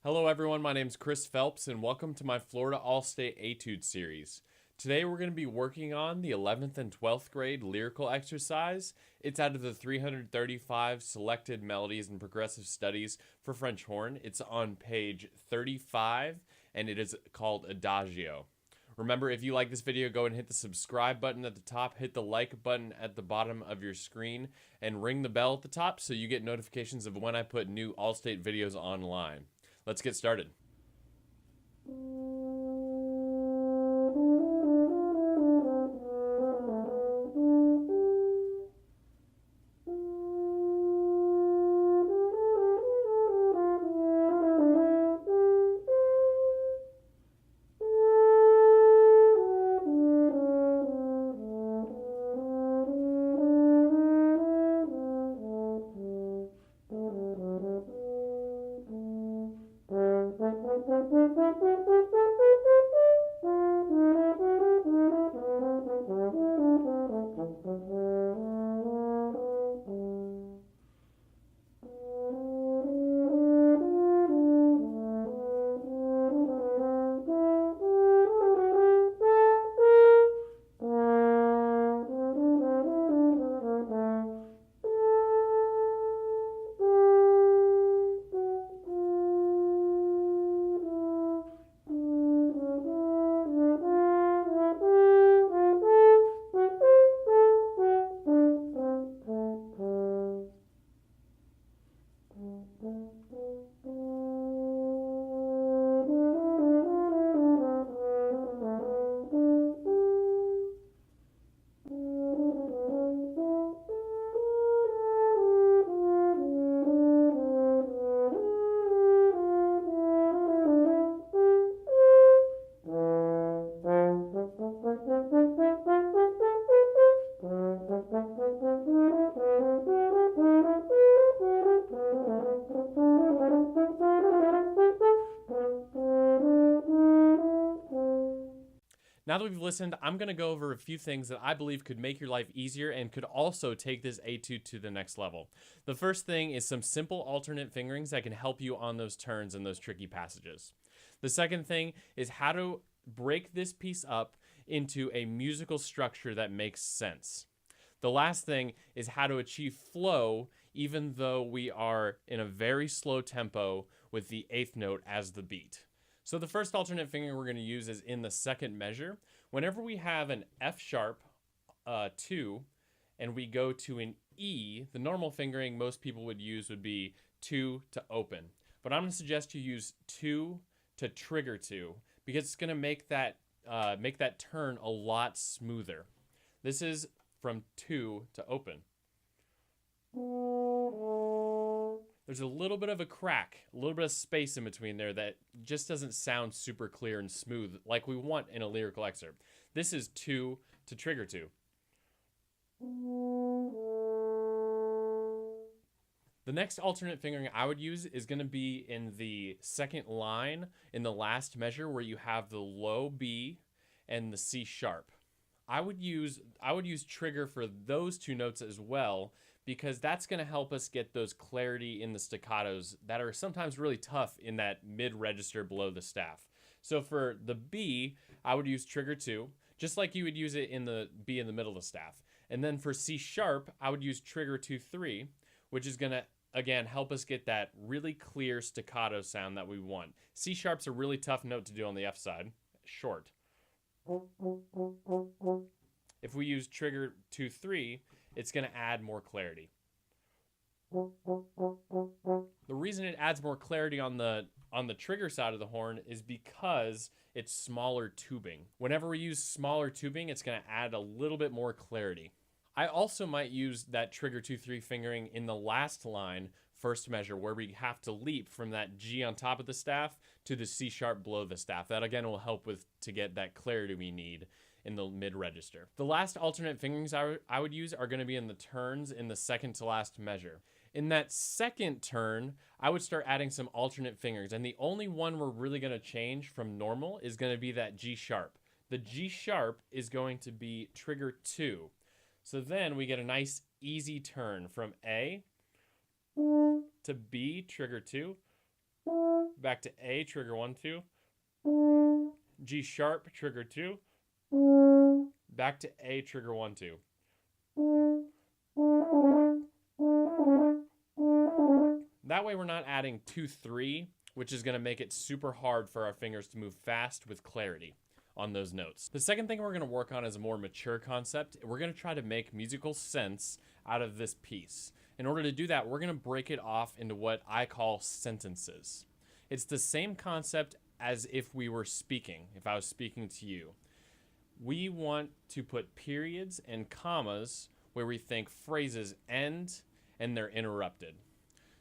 Hello everyone, my name is Chris Phelps and welcome to my Florida All-State Etude series. Today we're going to be working on the 11th and 12th grade lyrical exercise. It's out of the 335 selected melodies and progressive studies for French horn. It's on page 35 and it is called Adagio. Remember, if you like this video, go and hit the subscribe button at the top, hit the like button at the bottom of your screen, and ring the bell at the top so you get notifications of when I put new All-State videos online. Let's get started. Now that we've listened, I'm going to go over a few things that I believe could make your life easier and could also take this etude to the next level. The first thing is some simple alternate fingerings that can help you on those turns and those tricky passages. The second thing is how to break this piece up into a musical structure that makes sense. The last thing is how to achieve flow even though we are in a very slow tempo with the eighth note as the beat. So the first alternate fingering we're going to use is in the second measure. Whenever we have an F sharp 2 and we go to an E, the normal fingering most people would use would be 2 to open. But I'm going to suggest you use 2 to trigger 2 because it's going to make that turn a lot smoother. This is from 2 to open. There's a little bit of a crack, a little bit of space in between there that just doesn't sound super clear and smooth like we want in a lyrical excerpt. This is 2 to trigger 2. The next alternate fingering I would use is going to be in the second line in the last measure where you have the low B and the C sharp. I would use trigger for those two notes as well, because that's going to help us get those clarity in the staccatos that are sometimes really tough in that mid-register below the staff. So for the B, I would use trigger 2, just like you would use it in the B in the middle of the staff. And then for C sharp, I would use trigger 2-3, which is going to, again, help us get that really clear staccato sound that we want. C sharp's a really tough note to do on the F side, short. If we use trigger 2-3, it's going to add more clarity. The reason it adds more clarity on the trigger side of the horn is because it's smaller tubing. Whenever we use smaller tubing, it's going to add a little bit more clarity. I also might use that trigger 2-3 fingering in the last line, first measure, where we have to leap from that G on top of the staff to the C sharp below the staff. That again will help to get that clarity we need in the mid register. The last alternate fingerings I would use are going to be in the turns in the second to last measure. In that second turn, I would start adding some alternate fingerings, and the only one we're really going to change from normal is going to be that G sharp. The G sharp is going to be trigger 2. So then we get a nice easy turn from A to B, trigger 2, back to A, trigger 1, 2. G sharp, trigger 2. Back to A, trigger 1, 2. That way we're not adding 2, 3, which is going to make it super hard for our fingers to move fast with clarity on those notes. The second thing we're going to work on is a more mature concept. We're going to try to make musical sense out of this piece. In order to do that, we're going to break it off into what I call sentences. It's the same concept as if we were speaking, if I was speaking to you. We want to put periods and commas where we think phrases end and they're interrupted.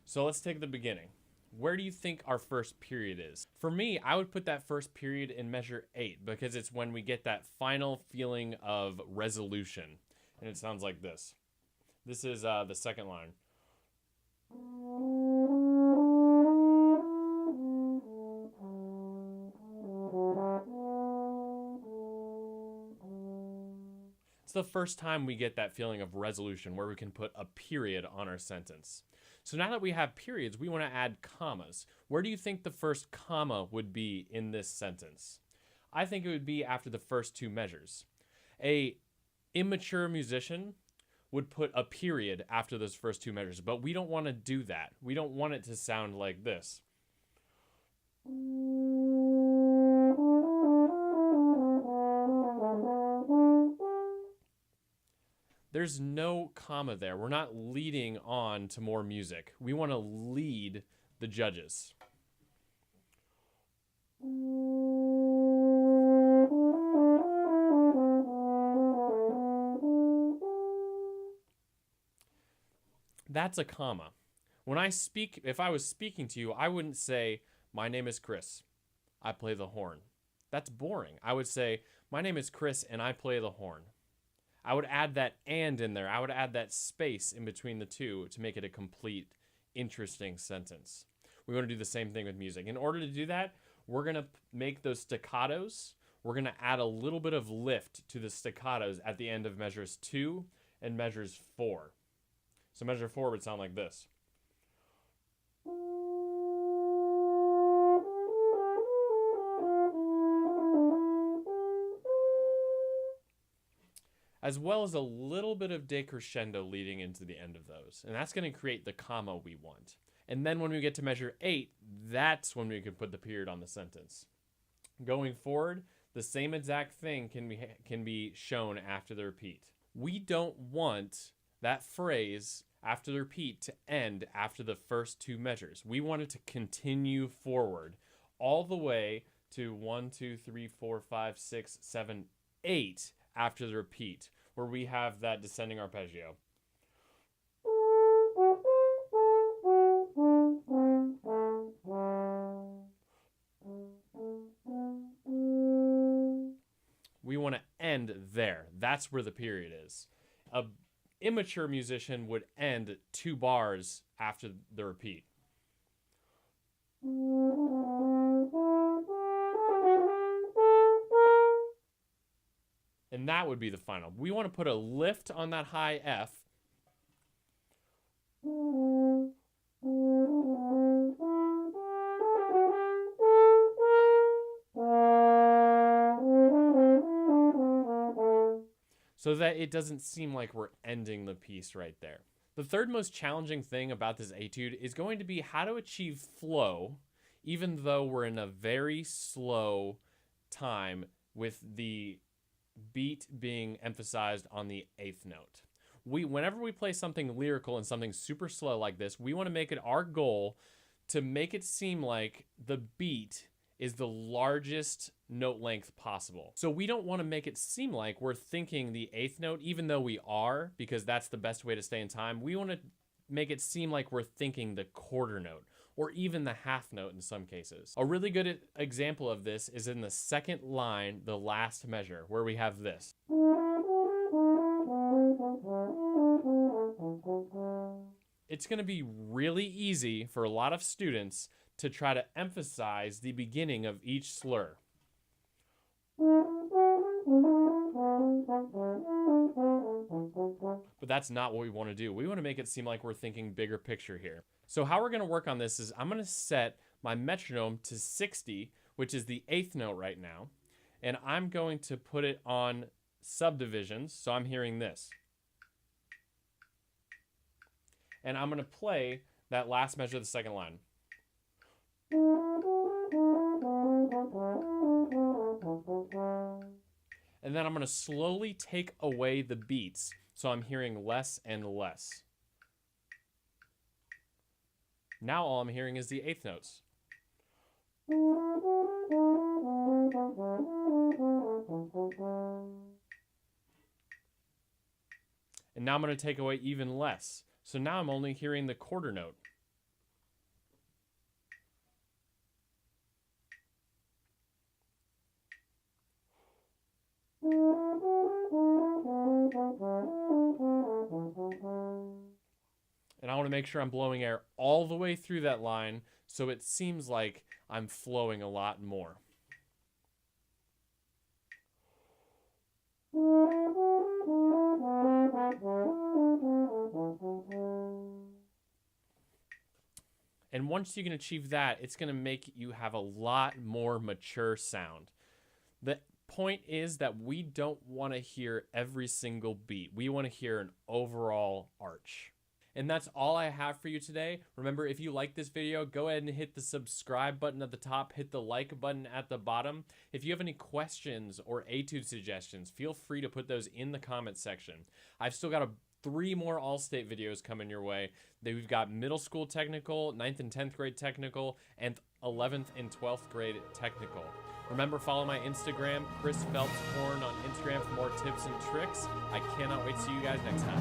So let's take the beginning. Where do you think our first period is? For me, I would put that first period in measure 8 because it's when we get that final feeling of resolution. And it sounds like this. This is the second line. It's the first time we get that feeling of resolution where we can put a period on our sentence. So now that we have periods, we want to add commas. Where do you think the first comma would be in this sentence? I think it would be after the first 2 measures. A immature musician would put a period after those first 2 measures, but we don't want to do that. We don't want it to sound like this. There's no comma there. We're not leading on to more music. We want to lead the judges. That's a comma. When I speak, if I was speaking to you, I wouldn't say, "My name is Chris. I play the horn." That's boring. I would say, "My name is Chris and I play the horn." I would add that "and" in there. I would add that space in between the two to make it a complete, interesting sentence. We want to do the same thing with music. In order to do that, we're going to make those staccatos. We're going to add a little bit of lift to the staccatos at the end of measures 2 and measures 4. So measure 4 would sound like this. As well as a little bit of decrescendo leading into the end of those. And that's going to create the comma we want. And then when we get to measure 8, that's when we can put the period on the sentence. Going forward, the same exact thing can be shown after the repeat. We don't want that phrase after the repeat to end after the first 2 measures. We want it to continue forward all the way to 1, 2, 3, 4, 5, 6, 7, 8 after the repeat, where we have that descending arpeggio. We want to end there. That's where the period is. A immature musician would end 2 bars after the repeat. And that would be the final. We want to put a lift on that high F. So that it doesn't seem like we're ending the piece right there. The third most challenging thing about this etude is going to be how to achieve flow, even though we're in a very slow time with the beat being emphasized on the 8th note. Whenever we play something lyrical and something super slow like this, we want to make it our goal to make it seem like the beat is the largest note length possible. So we don't want to make it seem like we're thinking the 8th note, even though we are, because that's the best way to stay in time. We want to make it seem like we're thinking the quarter note, or even the half note in some cases. A really good example of this is in the second line, the last measure, where we have this. It's going to be really easy for a lot of students to try to emphasize the beginning of each slur. But that's not what we want to do. We want to make it seem like we're thinking bigger picture here. So how we're going to work on this is I'm going to set my metronome to 60, which is the 8th note right now, and I'm going to put it on subdivisions, so I'm hearing this. And I'm going to play that last measure of the second line. And then I'm going to slowly take away the beats, so I'm hearing less and less. Now all I'm hearing is the 8th notes. And now I'm going to take away even less. So now I'm only hearing the quarter note. And I want to make sure I'm blowing air all the way through that line so it seems like I'm flowing a lot more. And once you can achieve that, it's going to make you have a lot more mature sound. The point is that we don't want to hear every single beat. We want to hear an overall arch. And that's all I have for you today. Remember, if you like this video, go ahead and hit the subscribe button at the top, hit the like button at the bottom. If you have any questions or etude suggestions, feel free to put those in the comments section. I've still got 3 more All-State videos coming your way. We've got middle school technical, 9th and 10th grade technical, and 11th and 12th grade technical. Remember, follow my Instagram, Chris Phelps Horn on Instagram for more tips and tricks. I cannot wait to see you guys next time.